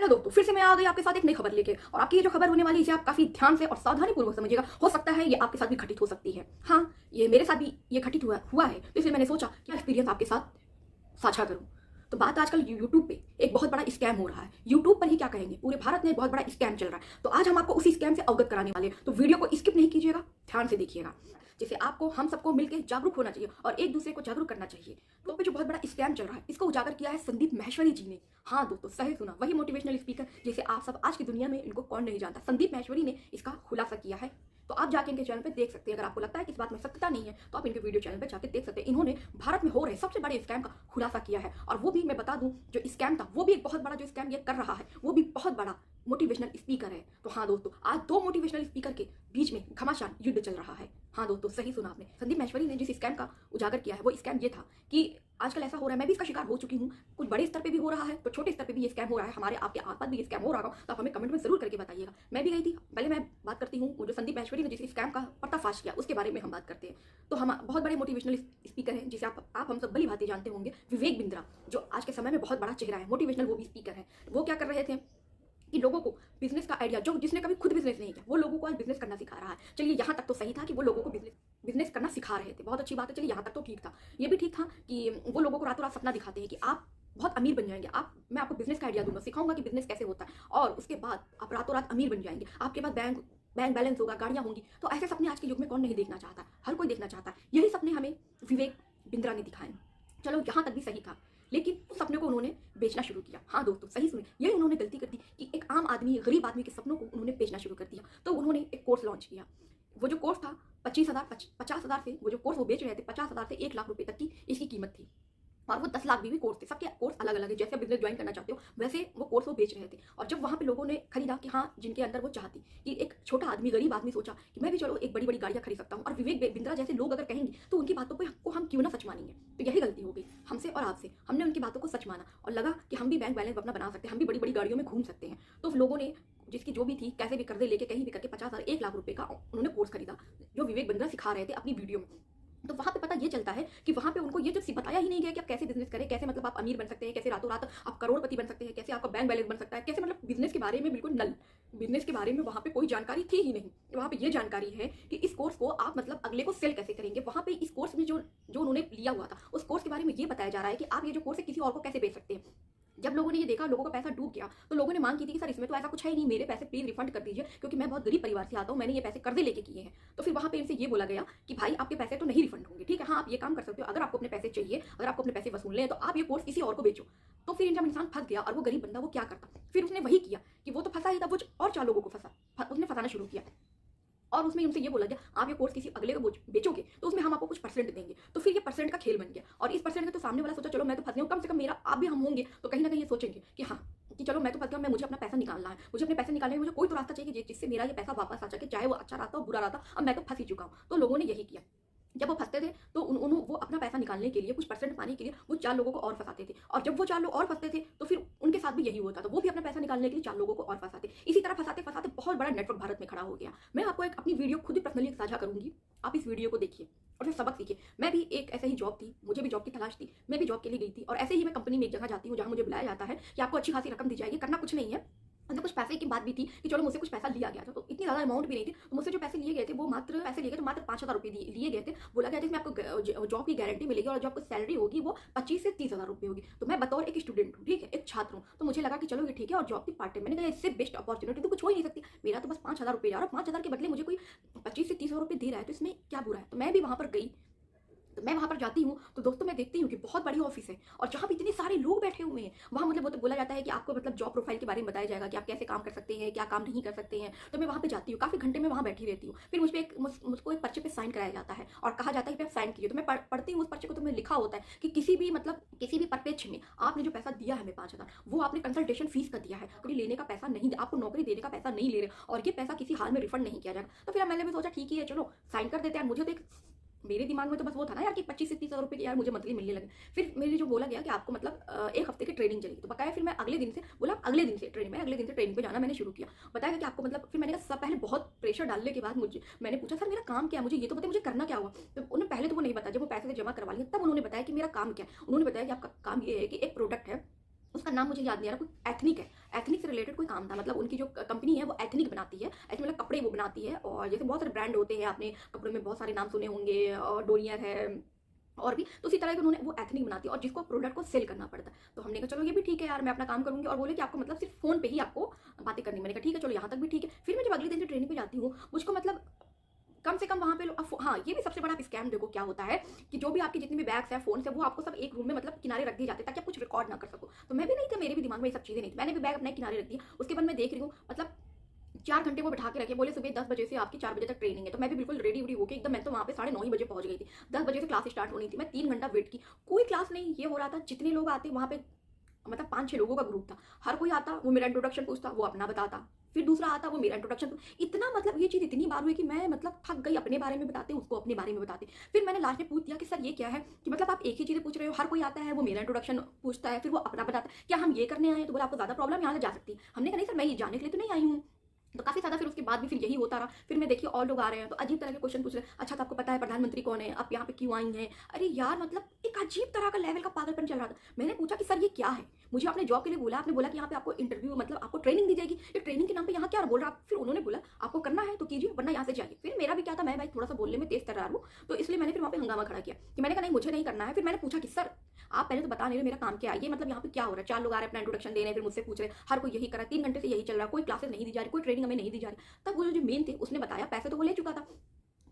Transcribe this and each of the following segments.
Hello दोस्तों, फिर से मैं आ गई आपके साथ एक नई खबर लेके। और आपकी ये जो खबर होने वाली है इसे आप काफी ध्यान से और सावधानी पूर्वक समझिएगा। हो सकता है ये आपके साथ भी घटित हो सकती है। हाँ, ये मेरे साथ भी ये घटित हुआ है, तो इसलिए मैंने सोचा क्या एक्सपीरियंस आपके साथ साझा करूं। तो बात आजकल यूट्यूब पे एक बहुत बड़ा स्कैम हो रहा है। यूट्यूब पर ही क्या कहेंगे, पूरे भारत में एक बहुत बड़ा स्कैम चल रहा है। तो आज हम आपको उसी स्कैम से अवगत कराने वाले हैं, तो वीडियो को स्किप नहीं कीजिएगा, ध्यान से देखिएगा। जिससे आपको हम सबको मिलकर जागरूक होना चाहिए और एक दूसरे को जागरूक करना चाहिए। तो पे जो बहुत बड़ा स्कैम चल रहा है इसको उजागर किया है संदीप माहेश्वरी जी ने। हाँ दोस्तों, सही सुना, वही मोटिवेशनल स्पीकर जिसे आप सब आज की दुनिया में इनको कौन नहीं जानता। संदीप माहेश्वरी ने इसका खुलासा किया है। तो आप जाके इनके चैनल पे देख सकते हैं। अगर आपको लगता है कि इस बात में सत्यता नहीं है तो आप इनके वीडियो चैनल पे जाके देख सकते हैं। इन्होंने भारत में हो रहे सबसे बड़े स्कैम का खुलासा किया है। और वो भी मैं बता दूं, जो स्कैम था वो भी एक बहुत बड़ा, जो स्कैम ये कर रहा है वो भी बहुत बड़ा मोटिवेशनल स्पीकर है। तो हाँ दोस्तों, आज दो मोटिवेशनल स्पीकर के बीच में घमासान युद्ध चल रहा है। हाँ दोस्तों, सही सुना आपने। संदीप माहेश्वरी ने जिस स्कैम का उजागर किया है वो स्कैम ये था कि आजकल ऐसा हो रहा है, मैं भी इसका शिकार हो चुकी हूँ। कुछ बड़े स्तर पे भी हो रहा है तो छोटे स्तर पे भी ये स्कैम हो रहा है। हमारे आपके आसपास भी ये स्कैम हो रहा हो तो आप हमें कमेंट में जरूर करके बताइएगा। मैं भी गई थी। पहले मैं बात करती हूँ वो जो संदीप माहेश्वरी ने जिस स्कैम का पर्दाफाश किया उसके बारे में हम बात करते हैं। तो हम बहुत बड़े मोटिवेशनल स्पीकर हैं जिसे आप हम सब भली भांति जानते होंगे, विवेक बिंद्रा, जो आज के समय में बहुत बड़ा चेहरा है, मोटिवेशनल वो भी स्पीकर है। वो क्या कर रहे थे कि लोगों को बिजनेस का आइडिया, जो जिसने कभी खुद बिजनेस नहीं किया वो लोगों को आज बिजनेस करना सिखा रहा है। चलिए यहाँ तक तो सही था कि वो लोगों को बिजनेस करना सिखा रहे थे, बहुत अच्छी बात है। चलिए यहाँ तक तो ठीक था। ये भी ठीक था कि वो लोगों को रातों रात सपना दिखाते हैं कि आप बहुत अमीर बन जाएंगे। मैं आपको बिजनेस का आइडिया दूंगा, सिखाऊंगा कि बिजनेस कैसे होता है, और उसके बाद आप रातों रात अमीर बन जाएंगे। आपके पास बैंक बैलेंस होगा, गाड़ियां होंगी। तो ऐसे सपने आज के युग में कौन नहीं देखना चाहता, हर कोई देखना चाहता है। यही सपने हमें विवेक बिंद्रा ने दिखाए। चलो यहाँ तक भी सही था, लेकिन उस सपने को उन्होंने बेचना शुरू किया। हाँ दोस्तों, सही सुने, यही उन्होंने गलती कर दी कि एक आम आदमी, गरीब आदमी के सपनों को उन्होंने बेचना शुरू कर दिया। तो उन्होंने एक कोर्स लॉन्च किया। वो जो कोर्स था 50,000 से, वो जो कोर्स वो बेच रहे थे 50,000 से 1 लाख रुपए तक की इसकी कीमत थी। और वो 10 लाख भी कोर्स थे। सबके कोर्स अलग अलग है, जैसे बिजनेस ज्वाइन करना चाहते हो वैसे वो कोर्स वो बेच रहे थे। और जब वहाँ पे लोगों ने खरीदा कि हाँ, जिनके अंदर वो चाहती कि एक छोटा आदमी, गरीब आदमी सोचा कि मैं भी चलो एक बड़ी बड़ी गाड़ियाँ खरीद सकता हूँ, और विवेक बिंद्रा जैसे लोग अगर कहेंगे तो उनकी बातों को हम क्यों ना सच मानेंगे। तो यही गलती हो गई हमसे और आपसे। हमने उनकी बातों को सच माना और लगा कि हम भी बैंक बैलेंस अपना बना सकते हैं, हम भी बड़ी बड़ी गाड़ियों में घूम सकते हैं। तो लोगों ने जिसकी जो भी थी, कैसे भी कर्जे लेके कहीं भी करके 50,000 1 लाख रुपए का उन्होंने कोर्स खरीदा, जो विवेक बिंद्रा सिखा रहे थे अपनी वीडियो में। तो वहाँ पे पता ये चलता है कि वहाँ पे उनको ये जो बताया ही नहीं गया कि आप कैसे बिजनेस करें, कैसे मतलब आप अमीर बन सकते हैं, कैसे रातों रात आप करोड़पति बन सकते हैं, कैसे आपका बैंक बैलेंस बन सकता है, कैसे मतलब बिजनेस के बारे में बिल्कुल नल। बिजनेस के बारे में वहाँ पे कोई जानकारी थी ही नहीं। वहाँ पे ये जानकारी है कि इस कोर्स को आप मतलब अगले को सेल कैसे करेंगे। वहाँ पे इस कोर्स में जो जो उन्होंने लिया हुआ था उस कोर्स के बारे में ये बताया जा रहा है कि आप ये जो कोर्स है किसी और को कैसे बेच सकते हैं। जब लोगों ने ये देखा, लोगों का पैसा डूब गया, तो लोगों ने मांग की थी कि सर इसमें तो ऐसा कुछ है ही नहीं, मेरे पैसे प्लीज रिफंड कर दीजिए, क्योंकि मैं बहुत गरीब परिवार से आता हूँ, मैंने ये पैसे कर्जे लेके किए हैं। तो फिर वहाँ पे इनसे ये बोला गया कि भाई आपके पैसे तो नहीं रिफंड होंगे, ठीक है, हाँ आप ये काम कर सकते हो, अगर आपको अपने पैसे चाहिए, अगर आपको अपने पैसे वसूलने हैं तो आप ये कोर्स किसी और को बेचो। तो फिर जब इंसान फंस गया, और वो गरीब बंदा वो क्या करता, फिर उसने वही किया कि वो तो फंसा ही था, वो और 4 लोगों को उसने फंसाना शुरू किया। और उसमें उनसे ये बोला गया आप ये कोर्स किसी अगले को बेचोगे तो उसमें हम आपको कुछ परसेंट देंगे। तो फिर ये परसेंट का खेल बन गया। और इस परसेंट का तो सामने वाला सोचा चलो मैं तो फंस गया हूं, कम से कम मेरा आप भी हम होंगे तो कहीं ना कहीं ये सोचेंगे कि हाँ, कि चलो मैं तो फंस गया, मैं मुझे अपना पैसा निकालना है, मुझे अपने पैसे निकालने में मुझे कोई तो रास्ता चाहिए जिससे मेरा ये पैसा वापस आ सके, चाहे वो अच्छा रास्ता हो बुरा रास्ता, अब मैं तो फंस ही चुका हूँ। तो लोगों ने यही किया। जब वो फंसते थे तो वो अपना पैसा निकालने के लिए, कुछ परसेंट पाने के लिए वो 4 लोगों को और फंसाते थे। और जब वो 4 लोग और फंसते थे तो फिर उनके साथ भी यही होता था, वो भी अपना पैसा निकालने के लिए 4 लोगों को और फंसाते। इसी तरह फंसाते फंसाते बहुत बड़ा नेटवर्क भारत में खड़ा हो गया। मैं आपको एक अपनी वीडियो खुद ही पर्सनली साझा करूंगी, आप इस वीडियो को देखिए और फिर सबक सीखिए। मैं भी एक ऐसे ही जॉब थी, मुझे भी जॉब की तलाश थी, मैं भी जॉब के लिए गई थी। और ऐसे ही मैं कंपनी में एक जगह जाती हूँ जहाँ मुझे बुलाया जाता है कि आपको अच्छी खासी रकम दी जाएगी, करना कुछ नहीं है। मतलब कुछ पैसे की बात भी थी कि चलो मुझसे कुछ पैसा लिया गया था, तो इतनी ज़्यादा अमाउंट भी नहीं थी। तो मुझसे जो पैसे लिए गए थे वो मात्र 5,000 रुपये लिए गए थे। बोला गया था इसमें आपको जॉब की गारंटी मिलेगी और जो आपको सैलरी होगी वो 25 से 30,000 रुपये होगी। तो मैं बतौर एक स्टूडेंट हूँ, ठीक है, एक छात्र हूँ, तो मुझे लगा कि चलो ये ठीक है, और जॉब की पार्ट टाइम, मैंने कहा इससे बेस्ट अपॉर्चुनिटी तो कुछ हो ही नहीं सकती। मेरा तो बस 5,000 रुपये जा रहा है, 5,000 के बदले मुझे कोई 25 से 30,000 रुपये दे रहा है, तो इसमें क्या बुरा है। तो मैं भी वहाँ पर गई। तो मैं वहाँ पर जाती हूँ तो दोस्तों मैं देखती हूँ कि बहुत बड़ी ऑफिस है और जहाँ पे इतने सारे लोग बैठे हुए हैं, वहाँ मतलब वो तो बोला जाता है कि आपको मतलब जॉब प्रोफाइल के बारे में बताया जाएगा कि आप कैसे काम कर सकते हैं, क्या काम नहीं कर सकते हैं। तो मैं वहाँ पे जाती हूँ, काफ़ी घंटे में वहाँ बैठी रहती हूँ। फिर मुझको एक पर्चे पे साइन कराया जाता है और कहा जाता है कि आप साइन कीजिए। तो मैं पढ़ती हूँ उस पर्चे को, तो लिखा होता है कि किसी भी परिप्रेक्ष्य में आपने जो पैसा दिया है हमें 5,000, वो आपने कंसल्टेशन फीस का दिया है, नौकरी लेने का पैसा नहीं, आपको नौकरी देने का पैसा नहीं ले रहे, और ये पैसा किसी हाल में रिफंड नहीं किया जाएगा। तो फिर मैंने भी सोचा ठीक ही है, चलो साइन कर देते हैं। मुझे तो मेरे दिमाग में तो बस वो था ना यार कि 25 से 30,000 रुपये यार मुझे मंथली मिलने लगे। फिर मेरे जो बोला गया कि आपको मतलब 1 हफ्ते की ट्रेनिंग चलेगी। तो बकाया फिर मैं अगले दिन से बोला अगले दिन से ट्रेनिंग पे जाना मैंने शुरू किया। बताया गया कि आपको मतलब, फिर मैंने कहा सब पहले बहुत प्रेशर डालने के बाद मैंने पूछा सर मेरा काम क्या है, मुझे ये तो बताइए मुझे करना क्या हुआ। तो उन्होंने पहले तो वो नहीं बताया, जब वो पैसे से जमा करवा लिया तब उन्होंने बताया कि मेरा काम क्या है। उन्होंने बताया कि आपका काम ये है कि एक प्रोडक्ट है, उसका नाम मुझे याद नहीं आ रहा, कोई एथनिक है, एथनिक से रिलेटेड कोई काम था। मतलब उनकी जो कंपनी है वो एथनिक बनाती है, ऐसे मतलब कपड़े वो बनाती है। और जैसे बहुत सारे ब्रांड होते हैं, आपने कपड़ों में बहुत सारे नाम सुने होंगे, और डोनियर है और भी, तो उसी तरह के उन्होंने वो एथनिक बनाती है और जिसको प्रोडक्ट को सेल करना पड़ता है। तो हमने कहा चलो ये भी ठीक है यार, मैं अपना काम करूंगी। और बोले कि आपको मतलब सिर्फ फोन पे ही आपको बातें करनी। मैंने कहा ठीक है चलो यहाँ तक भी ठीक है। फिर मैं जब अगले दिन से ट्रेनिंग पे जाती हूँ, मुझको मतलब कम से कम वहाँ पे हाँ, ये भी सबसे बड़ा स्कैम देखो क्या होता है कि जो भी आपके जितने भी बैग्स हैं, फोन है, वो आपको सब एक रूम में मतलब किनारे रख दिए जाते हैं ताकि आप कुछ रिकॉर्ड ना कर सको। तो मैं भी नहीं था, मेरे भी दिमाग में ये सब चीज़ें नहीं थी, मैंने भी बैग अपने किनारे रख दिया। उसके बाद मैं देख रही हूँ मतलब 4 घंटे वो बैठा के रखे, बोले सुबह 10 बजे से आपकी 4 बजे तक ट्रेनिंग है। तो मैं भी बिल्कुल रेडी उडी होकर एकदम, मैं तो वहाँ पे 9:30 ही बजे पहुंच गई थी। 10 बजे से क्लास स्टार्ट होनी थी, मैं 3 घंटा वेट की, कोई क्लास नहीं। ये हो रहा था जितने लोग आते वहाँ पे, मतलब 5-6 लोगों का ग्रुप था, हर कोई आता, वो मेरा इंट्रोडक्शन पूछता, वो अपना बताता, फिर दूसरा आता, वो मेरा इंट्रोडक्शन। इतना मतलब ये चीज़ इतनी बार हुई कि मैं मतलब थक गई, अपने बारे में बताते, उसको अपने बारे में बताते। फिर मैंने लास्ट में पूछ दिया कि सर ये क्या है, कि मतलब आप एक ही चीज़ें पूछ रहे हो, हर कोई आता है, वो मेरा इंट्रोडक्शन पूछता है, फिर वो अपना बताता है, क्या हम ये करने आए हैं? तो बोला आपको ज़्यादा प्रॉब्लम, यहाँ से जा सकती है। हमने कहा नहीं सर, मैं ये जाने के लिए तो नहीं आई हूँ। तो काफ़ी ज़्यादा फिर उसके बाद भी फिर यही होता रहा। फिर मैं देखिए और लोग आ रहे हैं तो अजीब तरह के क्वेश्चन पूछ रहे हैं, अच्छा तो आपको पता है प्रधानमंत्री कौन है, आप यहाँ पे क्यों आई हैं? अरे यार मतलब एक अजीब तरह का लेवल का पागलपन चल रहा था। मैंने पूछा कि सर ये क्या है, मुझे आपने जॉब के लिए बोला, आपने बोला कि यहाँ पे आपको इंटरव्यू मतलब आपको ट्रेनिंग दी जाएगी, ये ट्रेनिंग के नाम पे यहाँ क्या बोल रहा है? फिर उन्होंने बोला आपको करना है तो कीजिए, वरना यहाँ से जाइए। फिर मेरा भी क्या था, मैं भाई थोड़ा सा बोलने में तेज तर्रार हूँ, तो इसलिए मैंने फिर वहाँ पे हंगामा खड़ा किया कि मैंने कहा नहीं मुझे नहीं करना है। फिर मैंने पूछा कि सर आप पहले तो बता नहीं रहे मेरा काम क्या है, ये मतलब यहाँ पे क्या हो रहा है? 4 लोग आ रहे हैं अपना इंट्रोडक्शन देने, फिर मुझसे पूछ रहे, हर कोई यही कर रहा है, 3 घंटे से यही चल रहा है, कोई क्लासेस नहीं दी जा रही, कोई ट्रेनिंग हमें नहीं दी जा रही। तब वो जो मेन थे उसने बताया, पैसे तो वो ले चुका था,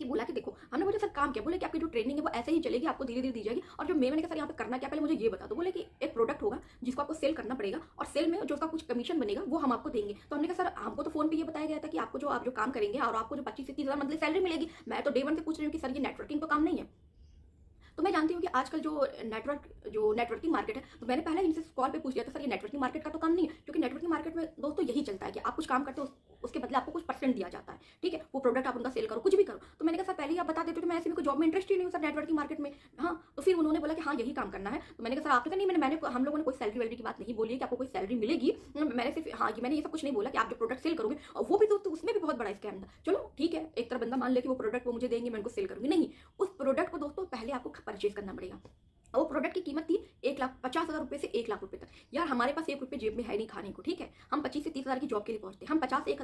कि बोला कि देखो, हमने बोला सर काम क्या? बोले कि आपकी जो ट्रेनिंग है वो ऐसे ही चलेगी, आपको धीरे धीरे दी जाएगी। और जो मैंने कहा सर यहाँ पे करना क्या, पहले मुझे ये बता दो। बोले कि एक प्रोडक्ट होगा जिसको आपको सेल करना पड़ेगा, और सेल में जो उसका कुछ कमीशन बनेगा वो हम आपको देंगे। तो हमने कहा सर हमको तो फोन पे ये बताया गया था कि आपको जो आप जो काम करेंगे और आपको जो 25 से 30 हज़ार मंथली सैलरी मिलेगी। मैं तो डे 1 से पूछ रही हूँ कि सर ये नेटवर्किंग तो काम नहीं है। तो मैं जानती हूँ कि आजकल जो नेटवर्किंग मार्केट है, तो मैंने पहले इनसे कॉल पे पूछ लिया था सर ये नेटवर्किंग मार्केट का तो काम नहीं है, क्योंकि नेटवर्किंग मार्केट में दोस्तों यही चलता है कि आप कुछ काम करते हो, उसके बदले आपको कुछ परसेंट दिया जाता है, ठीक है? वो प्रोडक्ट आप उनका सेल करो, कुछ भी करो। तो मैंने कहा सर पहले ही आप बता देते तो मैं ऐसे में कोई जॉब में इंटरेस्ट ही नहीं हूँ सर नेटवर्किंग मार्केट में। हाँ, तो फिर उन्होंने बोला कि हाँ यही काम करना है। तो मैंने कहा सर आपने कहा नहीं, मैंने हम लोगों ने कोई सैलरी वैलरी की बात नहीं बोली है कि आपको कोई सैलरी मिलेगी। मैंने सिर्फ हाँ, मैंने ये सब कुछ नहीं बोला कि आप जो प्रोडक्ट सेल करोगे, और वो भी तो उसमें भी बहुत बड़ा स्कैम था। चलो ठीक है, एक तरह बंदा मान ले कि वो प्रोडक्ट वो मुझे देंगे, मैं उनको सेल करूंगी, नहीं, उस प्रोडक्ट को दोस्तों पहले आपको परचेज करना पड़ेगा। वो प्रोडक्ट की कीमत थी 1,50,000 रुपये से 1 लाख रुपये तक। यार हमारे पास 1 रुपये जेब में है नहीं खाने को, ठीक है? हम 25 से 30 हज़ार की जॉब के लिए पहुंचते हैं, हम 50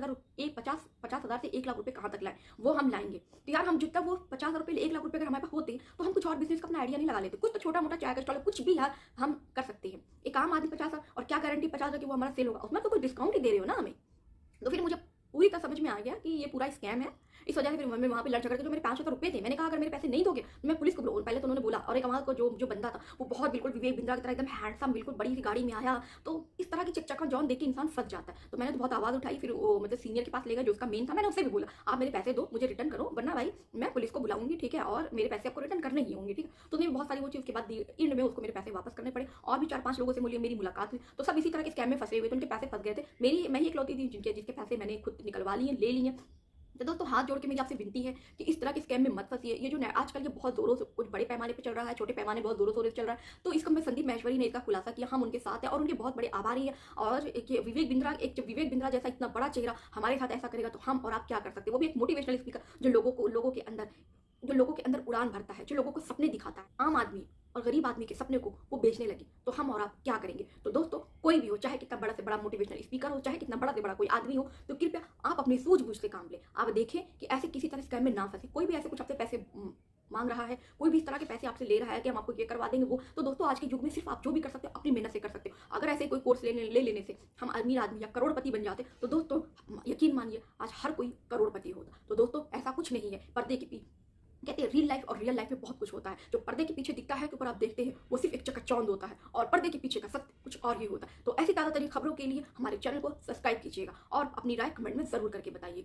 हज़ार से 1 लाख रुपये कहाँ तक लाएं, वो हम लाएंगे। तो यार हम जितना वो 50 रुपये 1 लाख रुपये अगर हमारे पास होते तो हम कुछ और बिजनेस का अपना आइडिया नहीं लगा लेते, कुछ तो छोटा मोटा चाय का स्टॉल, कुछ भी यार हम कर सकते हैं। एक आम आदमी 50 और क्या गारंटी 50 की वो हमारा सेल होगा, उसमें तो कोई डिस्काउंट ही दे रहे हो ना हमें। तो फिर मुझे पूरी तरह समझ में आ गया कि ये पूरा स्कैम है। इस वजह से फिर मैं वहाँ पे लड़ झगड़ के, जो मेरे 500 रुपये थे, मैंने कहा अगर मेरे पैसे नहीं दोगे तो मैं पुलिस को बुलाऊँ। पहले तो उन्होंने बोला, और एक वहाँ को जो बंदा था वो बहुत बिल्कुल विवेक बिंद्रा की तरह एकदम हैंडसम, बिल्कुल बड़ी सी गाड़ी में आया। तो इस तरह की चकचका जॉन देख के इंसान फंस जाता है। तो मैंने तो बहुत आवाज़ उठाई, फिर वो मतलब सीनियर के पास ले गया जो उसका मेन था, मैंने उससे भी बोला आप मेरे पैसे दो, मुझे रिटर्न करो, वरना भाई मैं पुलिस को बुलाऊंगी, ठीक है? और मेरे पैसे आपको रिटर्न करने ही होंगे, ठीक है? तो उन्होंने बहुत सारी वो चीज़ के बाद दी, एंड में उसको मेरे पैसे वापस करने पड़े। और भी 4-5 लोगों से मेरी मुलाकात हुई, तो सब इसी तरह के स्कैम में फंसे हुए थे, उनके पैसे फंस गए थे। मैं ही इकलौती थी जिसके पैसे मैंने खुद निकलवा लिए, ले लिए। तो दोस्तों हाथ जोड़ के मेरी आपसे विनती है कि इस तरह के स्कैम में मत फंसिए। ये जो आजकल ये बहुत जोरों से, कुछ बड़े पैमाने पे चल रहा है, छोटे पैमाने बहुत जोरों शोरों से चल रहा है। तो इसका मैं संदीप महेश्वरी ने इसका खुलासा किया, हम उनके साथ हैं और उनके बहुत बड़े आभारी हैं। और विवेक बिंद्रा जैसा इतना बड़ा चेहरा हमारे साथ ऐसा करेगा तो हम और आप क्या कर सकते हैं? वो भी एक मोटिवेशनल स्पीकर जो लोगों के अंदर उड़ान भरता है, जो लोगों को सपने दिखाता है। आम आदमी और गरीब आदमी के सपने को वो बेचने लगी तो हम और आप क्या करेंगे? तो दोस्तों कोई भी हो, चाहे कितना बड़ा से बड़ा मोटिवेशनल स्पीकर हो, चाहे कितना बड़ा से बड़ा कोई आदमी हो, तो कृपया आप अपनी सूझबूझ से काम लें। आप देखें कि ऐसे किसी तरह स्कैम में ना फंसे। कोई भी ऐसे कुछ आपसे पैसे मांग रहा है, कोई भी इस तरह के पैसे आपसे ले रहा है कि हम आपको ये करवा देंगे वो, तो दोस्तों आज के युग में सिर्फ आप जो भी कर सकते हो अपनी मेहनत से कर सकते हो। अगर ऐसे कोई कोर्स ले लेने से हम अमीर आदमी या करोड़पति बन जाते तो दोस्तों यकीन मानिए आज हर कोई करोड़पति होता। तो दोस्तों ऐसा कुछ नहीं है। पर्दे के पीछे कहते हैं रियल लाइफ और रियल लाइफ में बहुत कुछ होता है। जो पर्दे के पीछे दिखता है के ऊपर आप देखते हैं वो सिर्फ एक चकाचौंध होता है, और पर्दे के पीछे का सत्य कुछ और ही होता है। तो ऐसी ताज़ा तरीन खबरों के लिए हमारे चैनल को सब्सक्राइब कीजिएगा और अपनी राय कमेंट में जरूर करके बताइएगा।